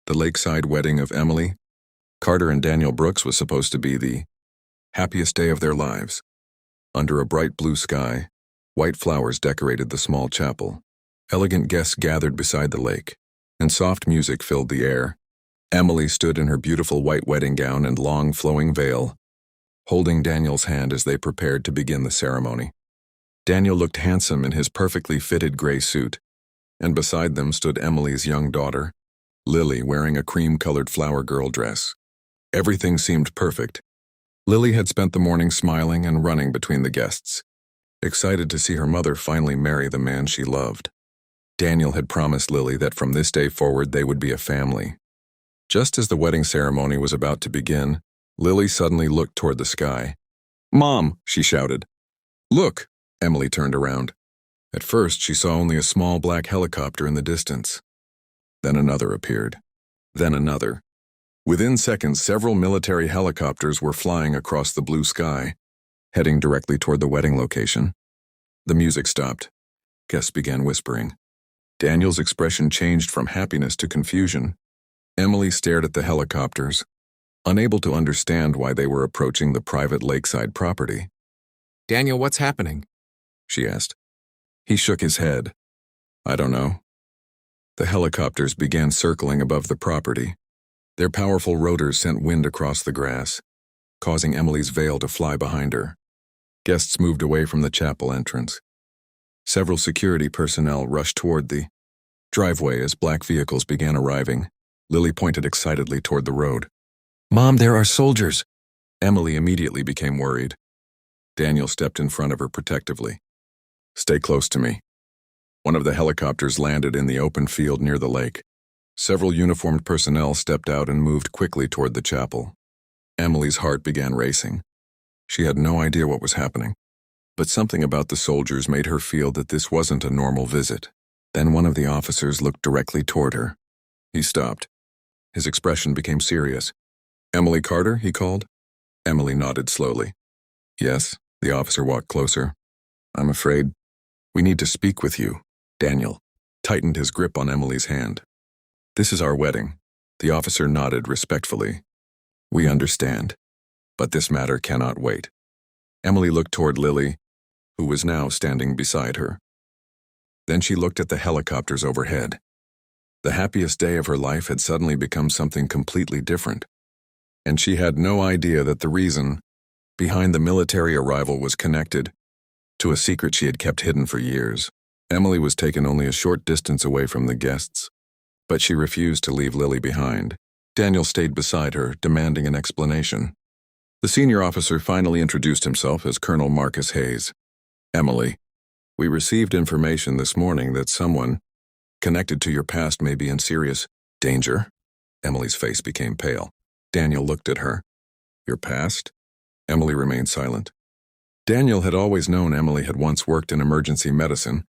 The lakeside wedding of Emily, Carter and Daniel Brooks was supposed to be the happiest day of their lives. Under a bright blue sky, white flowers decorated the small chapel. Elegant guests gathered beside the lake, and soft music filled the air. Emily stood in her beautiful white wedding gown and long flowing veil, holding Daniel's hand as they prepared to begin the ceremony. Daniel looked handsome in his perfectly fitted gray suit, and beside them stood Emily's young daughter, Lily, wearing a cream-colored flower girl dress. Everything seemed perfect. Lily had spent the morning smiling and running between the guests, excited to see her mother finally marry the man she loved. Daniel had promised Lily that from this day forward they would be a family. Just as the wedding ceremony was about to begin, Lily suddenly looked toward the sky. "Mom!" she shouted. "Look!" Emily turned around. At first, she saw only a small black helicopter in the distance. Then another appeared. Then another. Within seconds, several military helicopters were flying across the blue sky, heading directly toward the wedding location. The music stopped. Guests began whispering. Daniel's expression changed from happiness to confusion. Emily stared at the helicopters, unable to understand why they were approaching the private lakeside property. "Daniel, what's happening?" she asked. He shook his head. "I don't know." The helicopters began circling above the property. Their powerful rotors sent wind across the grass, causing Emily's veil to fly behind her. Guests moved away from the chapel entrance. Several security personnel rushed toward the driveway as black vehicles began arriving. Lily pointed excitedly toward the road. "Mom, there are soldiers!" Emily immediately became worried. Daniel stepped in front of her protectively. "Stay close to me." One of the helicopters landed in the open field near the lake. Several uniformed personnel stepped out and moved quickly toward the chapel. Emily's heart began racing. She had no idea what was happening, but something about the soldiers made her feel that this wasn't a normal visit. Then one of the officers looked directly toward her. He stopped. His expression became serious. "Emily Carter?" he called. Emily nodded slowly. "Yes." The officer walked closer. "I'm afraid we need to speak with you." Daniel tightened his grip on Emily's hand. "This is our wedding." The officer nodded respectfully. "We understand, but this matter cannot wait." Emily looked toward Lily, who was now standing beside her. Then she looked at the helicopters overhead. The happiest day of her life had suddenly become something completely different, and she had no idea that the reason behind the military arrival was connected to a secret she had kept hidden for years. Emily was taken only a short distance away from the guests, but she refused to leave Lily behind. Daniel stayed beside her, demanding an explanation. The senior officer finally introduced himself as Colonel Marcus Hayes. "Emily, we received information this morning that someone connected to your past may be in serious danger." Emily's face became pale. Daniel looked at her. "Your past?" Emily remained silent. Daniel had always known Emily had once worked in emergency medicine,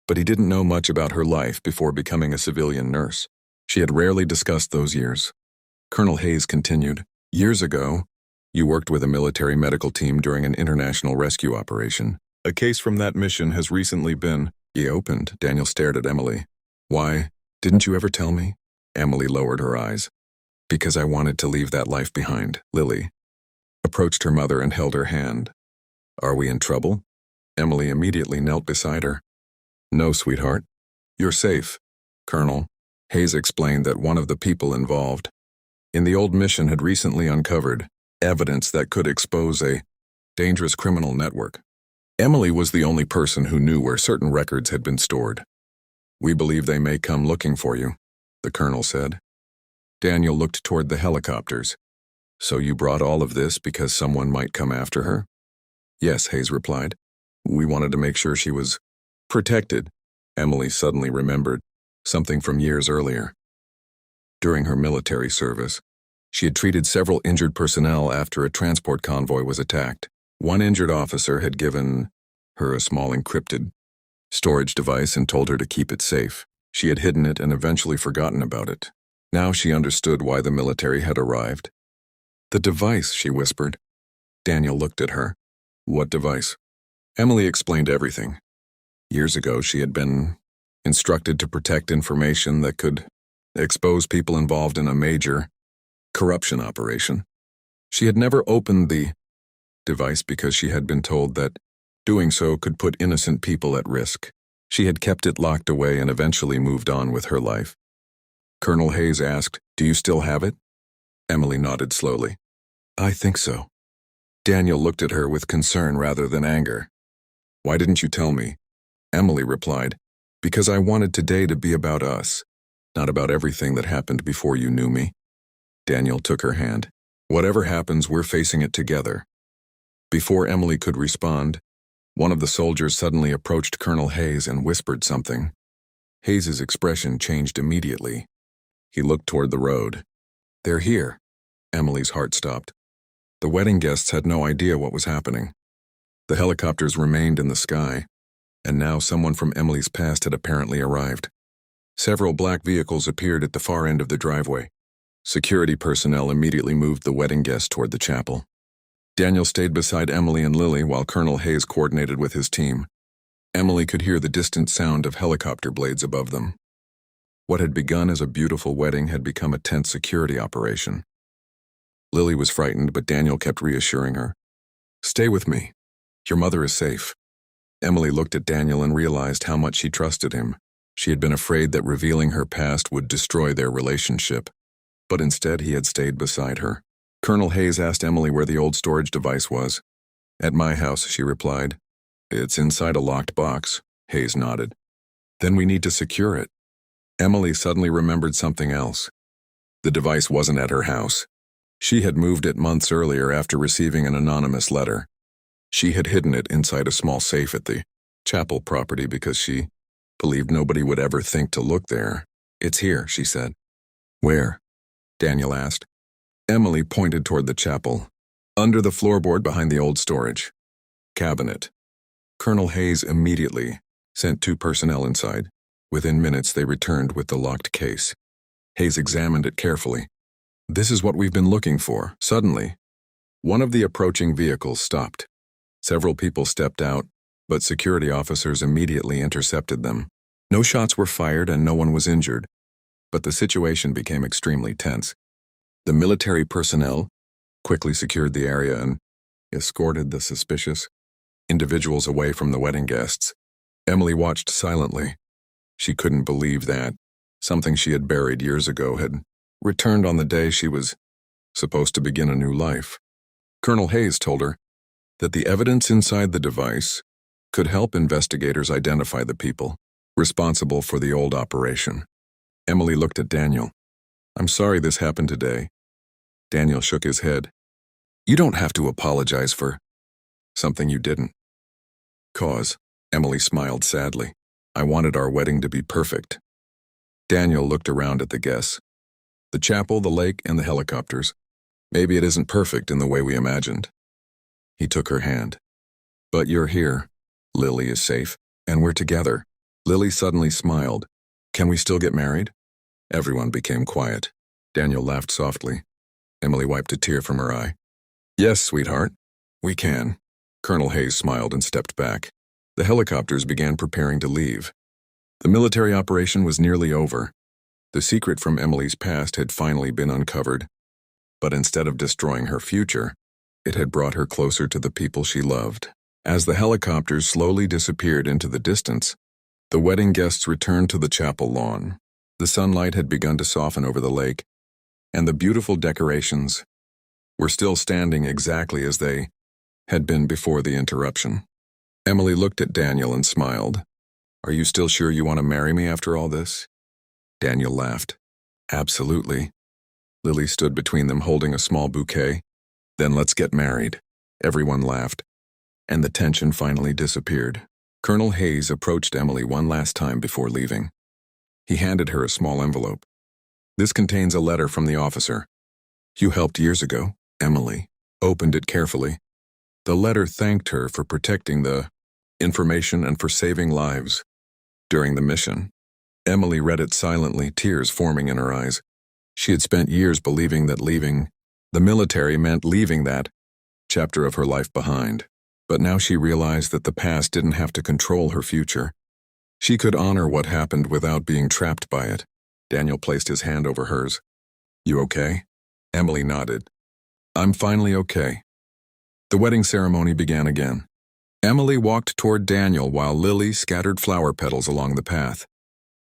but he didn't know much about her life before becoming a civilian nurse. She had rarely discussed those years. Colonel Hayes continued, "Years ago, you worked with a military medical team during an international rescue operation. A case from that mission has recently been..." He opened. Daniel stared at Emily. "Why, didn't you ever tell me?" Emily lowered her eyes. "Because I wanted to leave that life behind." Lily approached her mother and held her hand. "Are we in trouble?" Emily immediately knelt beside her. "No, sweetheart. You're safe." Colonel Hayes explained that one of the people involved in the old mission had recently uncovered evidence that could expose a dangerous criminal network. Emily was the only person who knew where certain records had been stored. "We believe they may come looking for you," the colonel said. Daniel looked toward the helicopters. "So you brought all of this because someone might come after her?" "Yes," Hayes replied. "We wanted to make sure she was protected." Emily suddenly remembered something from years earlier. During her military service, she had treated several injured personnel after a transport convoy was attacked. One injured officer had given her a small encrypted storage device and told her to keep it safe. She had hidden it and eventually forgotten about it. Now she understood why the military had arrived. "The device," she whispered. Daniel looked at her. "What device?" Emily explained everything. Years ago, she had been instructed to protect information that could expose people involved in a major corruption operation. She had never opened the device because she had been told that doing so could put innocent people at risk. She had kept it locked away and eventually moved on with her life. Colonel Hayes asked, "Do you still have it?" Emily nodded slowly. "I think so." Daniel looked at her with concern rather than anger. "Why didn't you tell me?" Emily replied, "Because I wanted today to be about us, not about everything that happened before you knew me." Daniel took her hand. "Whatever happens, we're facing it together." Before Emily could respond, one of the soldiers suddenly approached Colonel Hayes and whispered something. Hayes's expression changed immediately. He looked toward the road. "They're here." Emily's heart stopped. The wedding guests had no idea what was happening. The helicopters remained in the sky, and now someone from Emily's past had apparently arrived. Several black vehicles appeared at the far end of the driveway. Security personnel immediately moved the wedding guests toward the chapel. Daniel stayed beside Emily and Lily while Colonel Hayes coordinated with his team. Emily could hear the distant sound of helicopter blades above them. What had begun as a beautiful wedding had become a tense security operation. Lily was frightened, but Daniel kept reassuring her. "Stay with me. Your mother is safe." Emily looked at Daniel and realized how much she trusted him. She had been afraid that revealing her past would destroy their relationship, but instead he had stayed beside her. Colonel Hayes asked Emily where the old storage device was. "At my house," she replied. "It's inside a locked box." Hayes nodded. "Then we need to secure it." Emily suddenly remembered something else. The device wasn't at her house. She had moved it months earlier after receiving an anonymous letter. She had hidden it inside a small safe at the chapel property because she believed nobody would ever think to look there. "It's here," she said. "Where?" Daniel asked. Emily pointed toward the chapel, under the floorboard behind the old storage cabinet. Colonel Hayes immediately sent 2 personnel inside. Within minutes, they returned with the locked case. Hayes examined it carefully. "This is what we've been looking for." Suddenly, one of the approaching vehicles stopped. Several people stepped out, but security officers immediately intercepted them. No shots were fired and no one was injured, but the situation became extremely tense. The military personnel quickly secured the area and escorted the suspicious individuals away from the wedding guests. Emily watched silently. She couldn't believe that something she had buried years ago had returned on the day she was supposed to begin a new life. Colonel Hayes told her that the evidence inside the device could help investigators identify the people responsible for the old operation. Emily looked at Daniel. "I'm sorry this happened today." Daniel shook his head. "You don't have to apologize for something you didn't." "Cause," Emily smiled sadly, "I wanted our wedding to be perfect." Daniel looked around at the guests. The chapel, the lake, and the helicopters. "Maybe it isn't perfect in the way we imagined." He took her hand. "But you're here. Lily is safe, and we're together." Lily suddenly smiled. "Can we still get married?" Everyone became quiet. Daniel laughed softly. Emily wiped a tear from her eye. "Yes, sweetheart, we can." Colonel Hayes smiled and stepped back. The helicopters began preparing to leave. The military operation was nearly over. The secret from Emily's past had finally been uncovered. But instead of destroying her future, it had brought her closer to the people she loved. As the helicopters slowly disappeared into the distance, the wedding guests returned to the chapel lawn. The sunlight had begun to soften over the lake, and the beautiful decorations were still standing exactly as they had been before the interruption. Emily looked at Daniel and smiled. "Are you still sure you want to marry me after all this?" Daniel laughed. "Absolutely." Lily stood between them holding a small bouquet. "Then let's get married." Everyone laughed, and the tension finally disappeared. Colonel Hayes approached Emily one last time before leaving. He handed her a small envelope. "This contains a letter from the officer you helped years ago." Emily opened it carefully. The letter thanked her for protecting the information and for saving lives during the mission. Emily read it silently, tears forming in her eyes. She had spent years believing that leaving the military meant leaving that chapter of her life behind. But now she realized that the past didn't have to control her future. She could honor what happened without being trapped by it. Daniel placed his hand over hers. You okay? Emily nodded. I'm finally okay. The wedding ceremony began again. Emily walked toward Daniel while Lily scattered flower petals along the path.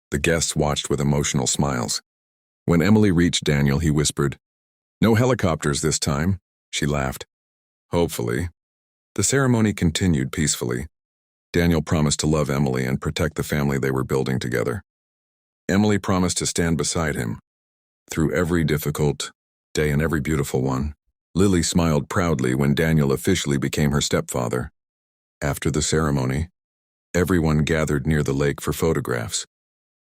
The guests watched with emotional smiles. When Emily reached Daniel, he whispered, No helicopters this time, she laughed. Hopefully. The ceremony continued peacefully. Daniel promised to love Emily and protect the family they were building together. Emily promised to stand beside him. Through every difficult day and every beautiful one, Lily smiled proudly when Daniel officially became her stepfather. After the ceremony, everyone gathered near the lake for photographs.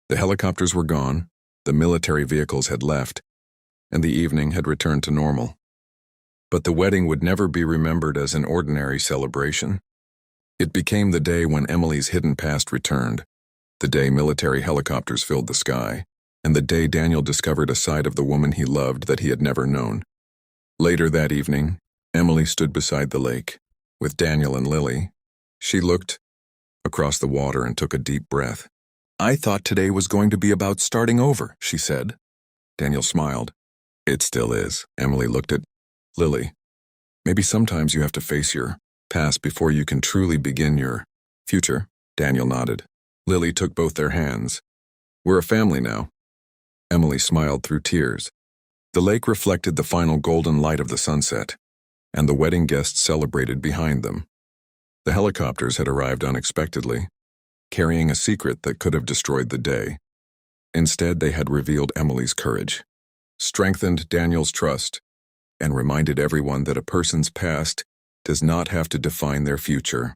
The helicopters were gone, the military vehicles had left, and the evening had returned to normal. But the wedding would never be remembered as an ordinary celebration. It became the day when Emily's hidden past returned, the day military helicopters filled the sky, and the day Daniel discovered a side of the woman he loved that he had never known. Later that evening, Emily stood beside the lake, with Daniel and Lily. She looked across the water and took a deep breath. I thought today was going to be about starting over, she said. Daniel smiled. It still is. Emily looked at Lily. Maybe sometimes you have to face your past before you can truly begin your future. Daniel nodded. Lily took both their hands. We're a family now. Emily smiled through tears. The lake reflected the final golden light of the sunset, and the wedding guests celebrated behind them. The helicopters had arrived unexpectedly, carrying a secret that could have destroyed the day. Instead, they had revealed Emily's courage, strengthened Daniel's trust, and reminded everyone that a person's past does not have to define their future.